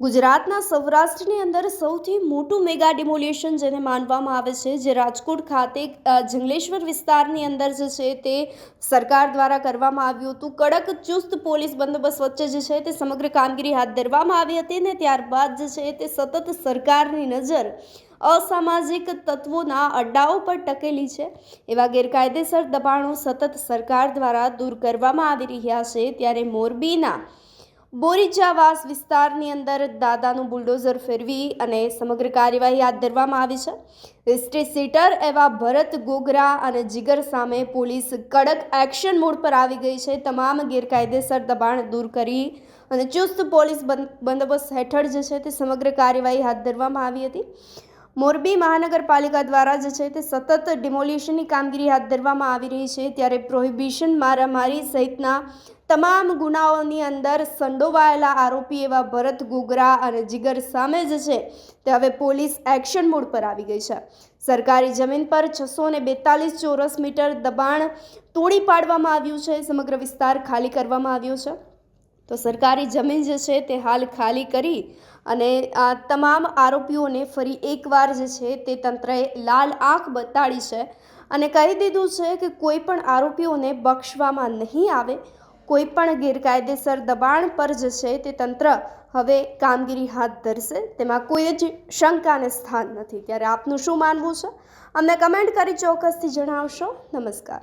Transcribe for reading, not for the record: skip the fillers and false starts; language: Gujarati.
ગુજરાતના સૌરાષ્ટ્રની અંદર સૌથી મોટું મેગા ડિમોલિશન જેને માનવામાં આવે છે, જે રાજકોટ ખાતે જંગલેશ્વર વિસ્તારની અંદર જે છે તે સરકાર દ્વારા કરવામાં આવ્યું હતું. કડક ચુસ્ત પોલીસ બંદોબસ્ત વચ્ચે જે છે તે સમગ્ર કામગીરી હાથ ધરવામાં આવી હતી ને ત્યારબાદ જે છે તે સતત સરકારની નજર અસામાજિક તત્વોના અડ્ડાઓ પર ટકેલી છે. એવા ગેરકાયદેસર દબાણો સતત સરકાર દ્વારા દૂર કરવામાં આવી રહ્યા છે. ત્યારે મોરબીના બોરીચાવાસ વિસ્તારની અંદર દાદાનું બુલડોઝર ફેરવી અને સમગ્ર કાર્યવાહી હાથ ધરવામાં આવી છે. હિસ્ટ્રી સીટર એવા ભરત ગોગરા અને જીગર સામે પોલીસ કડક એક્શન મોડ પર આવી ગઈ છે. તમામ ગેરકાયદેસર દબાણ દૂર કરી અને ચુસ્ત પોલીસ બંદોબસ્ત હેઠળ જે છે તે સમગ્ર કાર્યવાહી હાથ ધરવામાં આવી હતી. મોરબી મહાનગરપાલિકા દ્વારા જે છે તે સતત ડિમોલિશનની કામગીરી હાથ ધરવામાં આવી રહી છે. ત્યારે પ્રોહિબિશન મારામારી સહિતના તમામ ગુનાઓની અંદર સંડોવાયેલા આરોપી એવા ભરત ગોગરા અને જીગર સામે જે છે તે હવે પોલીસ એક્શન મોડ પર આવી ગઈ છે. સરકારી જમીન પર 642 ચોરસ મીટર દબાણ તોડી પાડવામાં આવ્યું છે. સમગ્ર વિસ્તાર ખાલી કરવામાં આવ્યો છે. તો સરકારી જમીન જે છે તે હાલ ખાલી કરી અને આ તમામ આરોપીઓને ફરી એકવાર જે છે તે તંત્રએ લાલ આંખ બતાડી છે અને કહી દીધું છે કે કોઈ પણ આરોપીઓને બક્ષવામાં નહીં આવે. કોઈ પણ ગેરકાયદેસર દબાણ પર જે છે તે તંત્ર હવે કામગીરી હાથ ધરશે, તેમાં કોઈ જ શંકાને સ્થાન નથી. ત્યારે આપનું શું માનવું છે? અમને કમેન્ટ કરી ચોક્કસથી જણાવશો. નમસ્કાર.